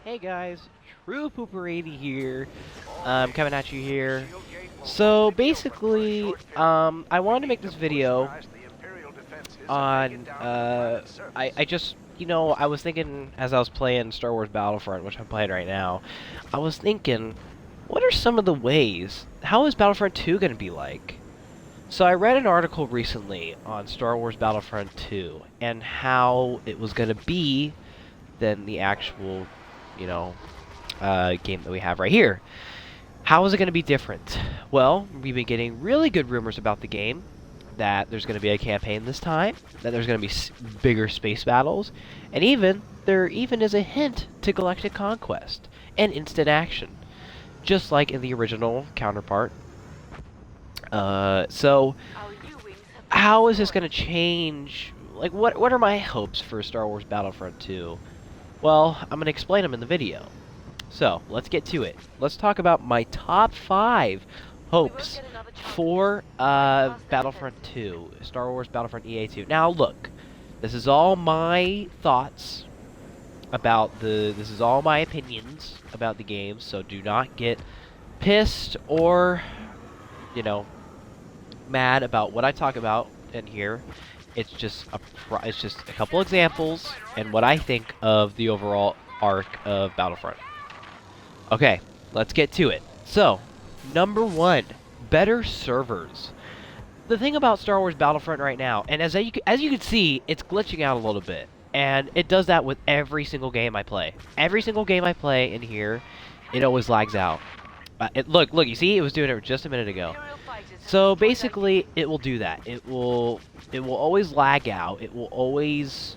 Hey guys, True Pooper80 here. Coming at you here. So basically, I wanted to make this video on, I just, I was thinking as I was playing Star Wars Battlefront, which I'm playing right now, I was thinking, what are some of the ways? How is Battlefront 2 going to be like? So I read an article recently on Star Wars Battlefront 2 and how it was going to be than the actual, you know, game that we have right here. How is it going to be different? Well, we've been getting really good rumors about the game, that there's going to be a campaign this time, that there's going to be bigger space battles, and there even is a hint to galactic conquest and instant action, just like in the original counterpart. So how is this going to change? Like, what are my hopes for Star Wars Battlefront 2? Well, I'm going to explain them in the video. So, let's get to it. Let's talk about my top 5 hopes for Battlefront 2, Star Wars Battlefront EA2. Now, look, this is all my thoughts about this is all my opinions about the game, so do not get pissed or, you know, mad about what I talk about in here. It's just a couple examples and what I think of the overall arc of Battlefront. Okay, let's get to it. So, number 1, better servers. The thing about Star Wars Battlefront right now, and as you can see, it's glitching out a little bit. And it does that with every single game I play. Every single game I play in here, it always lags out. Look, you see, it was doing it just a minute ago. So basically, it will do that. It will always lag out. It will always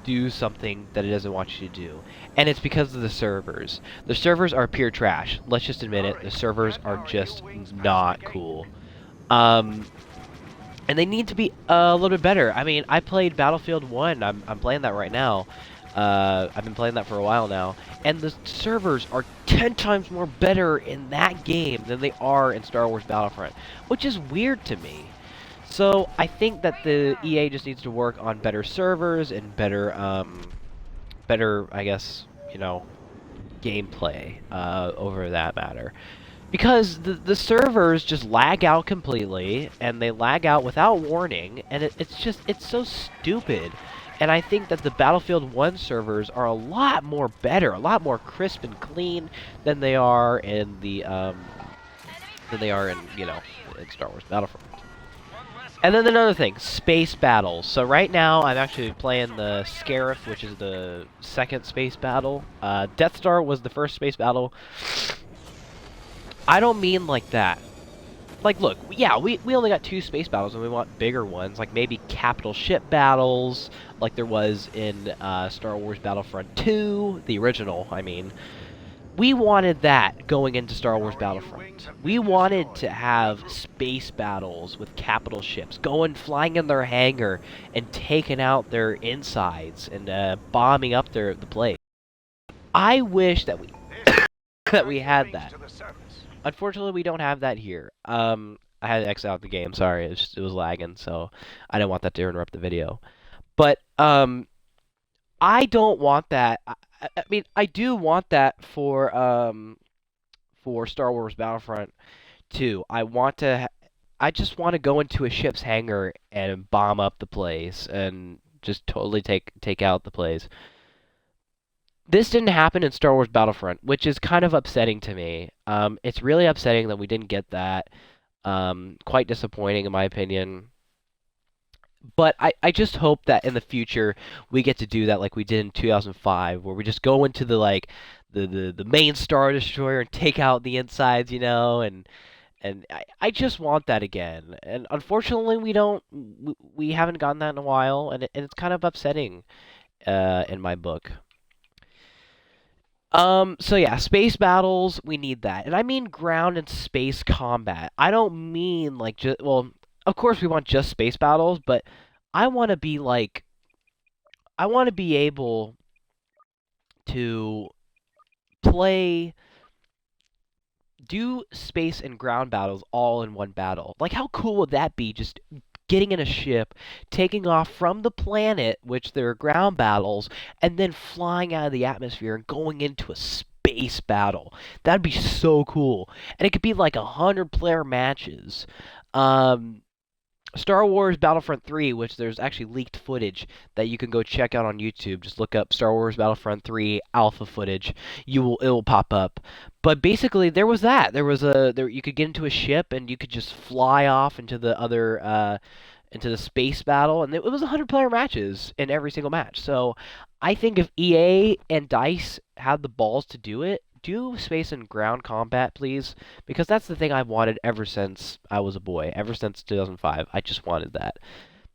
do something that it doesn't want you to do. And it's because of the servers. The servers are pure trash. Let's just admit it. The servers are just not cool. And they need to be a little bit better. I mean, I played Battlefield 1. I'm playing that right now. I've been playing that for a while now. And the servers are 10 times more better in that game than they are in Star Wars Battlefront, which is weird to me. So I think that the EA just needs to work on better servers and better, I guess, gameplay over that matter. Because the servers just lag out completely, and they lag out without warning, and it's so stupid. And I think that the Battlefield 1 servers are a lot more better, a lot more crisp and clean than they are in in Star Wars Battlefront. And then another thing, space battles. So right now, I'm actually playing the Scarif, which is the second space battle. Death Star was the first space battle. I don't mean like that. Like, look, yeah, we only got 2 space battles, and we want bigger ones, like maybe capital ship battles, like there was in Star Wars Battlefront 2, the original, I mean. We wanted that going into Star Wars Battlefront. We wanted to have space battles with capital ships, flying in their hangar, and taking out their insides, and bombing up the place. I wish that we that we had that. Unfortunately, we don't have that here. I had to exit out the game. Sorry, it was lagging, so I didn't want that to interrupt the video. But I don't want that. I mean, I do want that for Star Wars Battlefront 2. I just want to go into a ship's hangar and bomb up the place and just totally take out the place. This didn't happen in Star Wars Battlefront, which is kind of upsetting to me. It's really upsetting that we didn't get that. Quite disappointing in my opinion. But I just hope that in the future we get to do that like we did in 2005, where we just go into the main Star Destroyer and take out the insides, and I just want that again. And unfortunately, we haven't gotten that in a while, and it's kind of upsetting in my book. So yeah, space battles, we need that. And I mean ground and space combat. I don't mean like well, of course we want just space battles, but I want to be like I want to be able to play do space and ground battles all in one battle. Like how cool would that be? Just getting in a ship, taking off from the planet, which there are ground battles, and then flying out of the atmosphere and going into a space battle. That'd be so cool. And it could be like 100-player matches. Um, Star Wars Battlefront 3, which there's actually leaked footage that you can go check out on YouTube. Just look up Star Wars Battlefront 3 alpha footage. It will pop up. But basically, there was that. You could get into a ship and you could just fly off into the other into the space battle, and it was 100-player matches in every single match. So I think if EA and DICE had the balls to do it, do space and ground combat, please, because that's the thing I've wanted ever since I was a boy, ever since 2005. I just wanted that.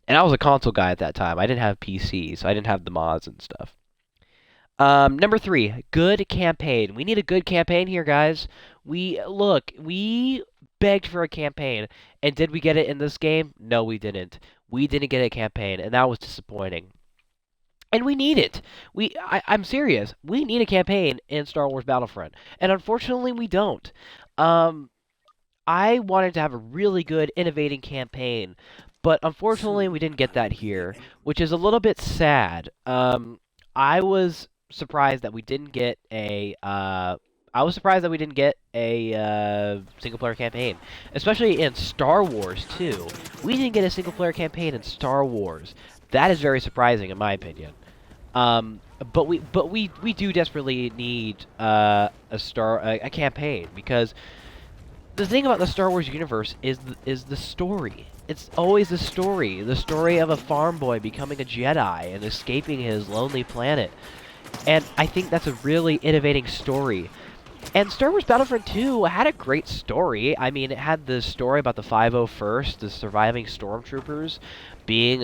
And I was a console guy at that time. I didn't have PC, so I didn't have the mods and stuff. Number 3, good campaign. We need a good campaign here, guys. We begged for a campaign, and did we get it in this game? No, we didn't. We didn't get a campaign, and that was disappointing. And we need it. I'm serious. We need a campaign in Star Wars Battlefront, and unfortunately, we don't. I wanted to have a really good, innovating campaign, but unfortunately, we didn't get that here, which is a little bit sad. I was surprised that we didn't get a. I was surprised that we didn't get a single-player campaign, especially in Star Wars too. We didn't get a single-player campaign in Star Wars. That is very surprising, in my opinion. But we do desperately need a campaign, because the thing about the Star Wars universe is the story. It's always the story of a farm boy becoming a Jedi and escaping his lonely planet. And I think that's a really innovating story. And Star Wars Battlefront 2 had a great story. I mean, it had the story about the 501st, the surviving stormtroopers, being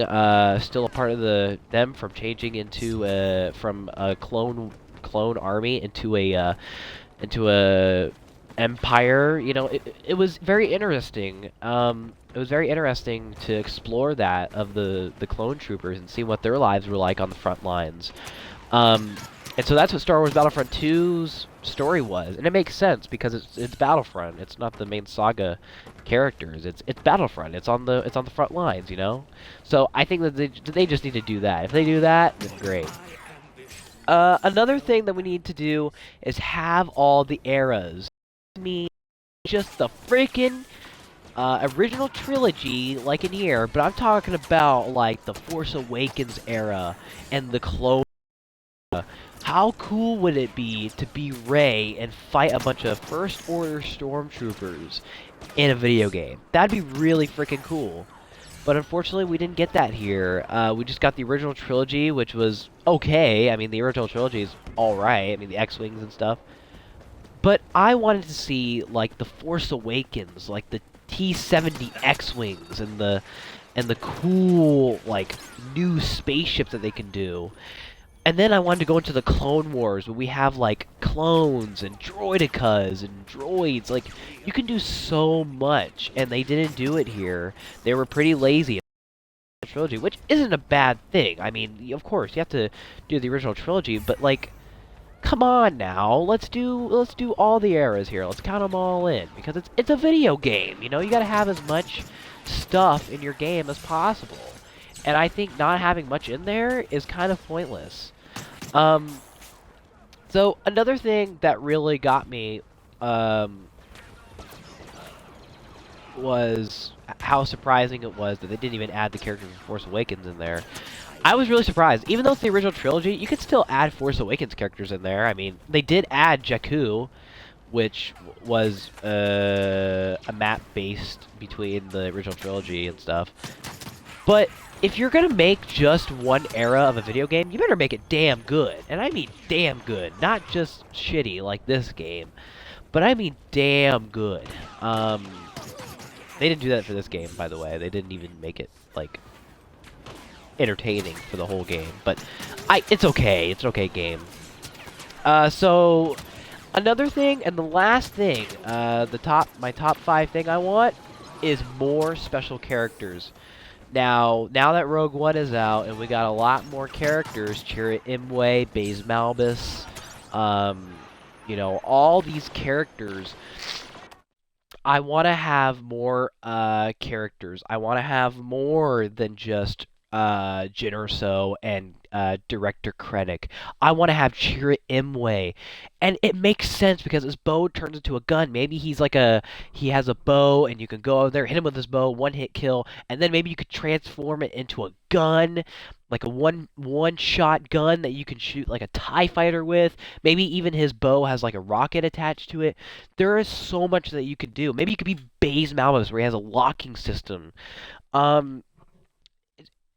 still a part of them from changing into from a clone army into a empire. You know, it was very interesting. It was very interesting to explore that of the clone troopers and see what their lives were like on the front lines. And so that's what Star Wars Battlefront 2's story was, and it makes sense because it's Battlefront. It's not the main saga characters. It's Battlefront. It's on the front lines, you know. So I think that they just need to do that. If they do that, then great. Another thing that we need to do is have all the eras. I mean, just the freaking original trilogy, like in here, but I'm talking about like the Force Awakens era and the Clone. How cool would it be to be Rey and fight a bunch of First Order stormtroopers in a video game? That'd be really freaking cool. But unfortunately, we didn't get that here. We just got the original trilogy, which was okay. I mean, the original trilogy is alright. I mean, the X-Wings and stuff. But I wanted to see, like, the Force Awakens, like the T-70 X-Wings and the cool, like, new spaceships that they can do. And then I wanted to go into the Clone Wars, where we have, like, clones and droidicas and droids. Like, you can do so much, and they didn't do it here. They were pretty lazy in the trilogy, which isn't a bad thing. I mean, of course, you have to do the original trilogy, but, like, come on now. Let's do all the eras here. Let's count them all in, because it's a video game, you know? You gotta have as much stuff in your game as possible. And I think not having much in there is kind of pointless. So another thing that really got me was how surprising it was that they didn't even add the characters from Force Awakens in there. I was really surprised. Even though it's the original trilogy, you could still add Force Awakens characters in there. I mean, they did add Jakku, which was a map based between the original trilogy and stuff. But if you're gonna make just one era of a video game, you better make it damn good. And I mean damn good, not just shitty like this game, but I mean damn good. They didn't do that for this game, by the way. They didn't even make it, like, entertaining for the whole game. But it's okay. It's an okay game. So another thing, and the last thing, my top 5 thing I want is more special characters. Now that Rogue One is out, and we got a lot more characters, Chirrut Imwe, Baze Malbus, you know, all these characters, I want to have more characters. I want to have more than just Jin Urso and Director Krennic. I want to have Chirrut Imwe. And it makes sense because his bow turns into a gun. Maybe he has a bow and you can go over there, hit him with his bow, one hit kill, and then maybe you could transform it into a gun, like a one shot gun that you can shoot like a TIE fighter with. Maybe even his bow has like a rocket attached to it. There is so much that you could do. Maybe you could be Baze Malbus where he has a locking system. Um,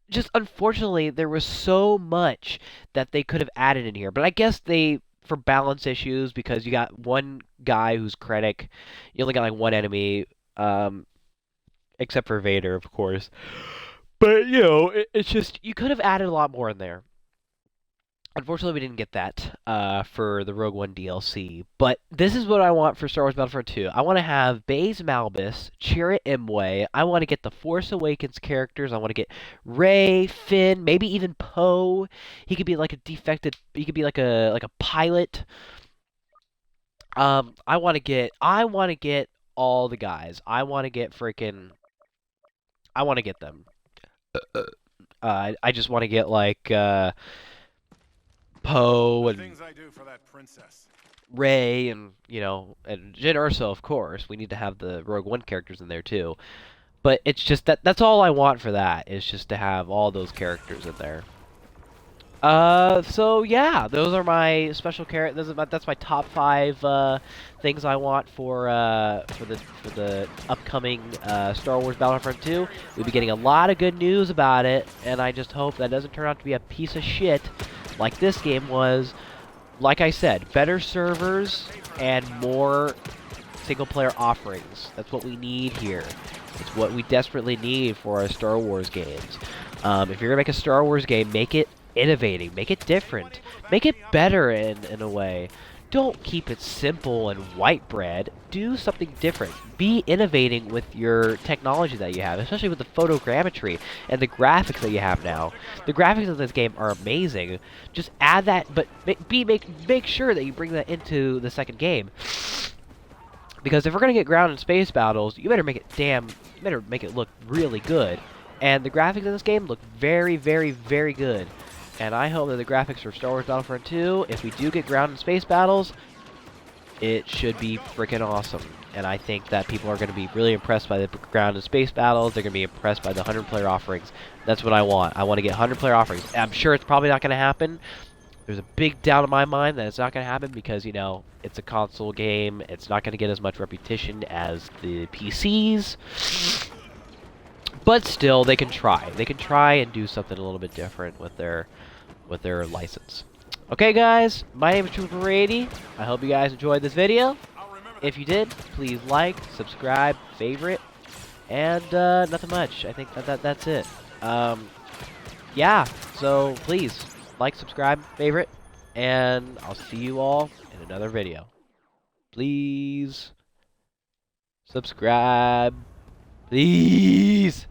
just unfortunately, there was so much that they could have added in here. But I guess they, for balance issues, because you got one guy who's Krennic, you only got like one enemy, except for Vader, of course. But it's just you could have added a lot more in there. Unfortunately, we didn't get that for the Rogue One DLC. But this is what I want for Star Wars Battlefront 2. I want to have Baze Malbus, Chirrut Imwe. I want to get the Force Awakens characters. I want to get Rey, Finn, maybe even Poe. He could be like a defected. He could be like a pilot. I want to get all the guys. I want to get them. I just want to get like Poe and Things I do for that princess. Rey and and Jyn Erso, of course. We need to have the Rogue One characters in there too. But it's just that's all I want for that is just to have all those characters in there. So yeah, those are my special characters. That's my top 5 things I want for the upcoming Star Wars Battlefront 2. We'll be getting a lot of good news about it, and I just hope that doesn't turn out to be a piece of shit like this game was. Like I said, better servers and more single-player offerings. That's what we need here. It's what we desperately need for our Star Wars games. If you're gonna make a Star Wars game, make it innovating, make it different, make it better in a way. Don't keep it simple and white bread. Do something different. Be innovating with your technology that you have, especially with the photogrammetry and the graphics that you have now. The graphics of this game are amazing. Just add that, but make sure that you bring that into the second game. Because if we're gonna get ground and space battles, you better make it look really good. And the graphics in this game look very, very, very good. And I hope that the graphics for Star Wars Battlefront 2, if we do get ground and space battles, it should be freaking awesome. And I think that people are going to be really impressed by the ground and space battles. They're going to be impressed by the 100-player offerings. That's what I want. I want to get 100-player offerings. I'm sure it's probably not going to happen. There's a big doubt in my mind that it's not going to happen because, it's a console game. It's not going to get as much repetition as the PCs. But still, they can try. They can try and do something a little bit different with their license. Okay, guys, my name is Trooper80. I hope you guys enjoyed this video. If you did, please like, subscribe, favorite, and nothing much. I think that's it. Yeah, so please like, subscribe, favorite, and I'll see you all in another video. Please subscribe. Please.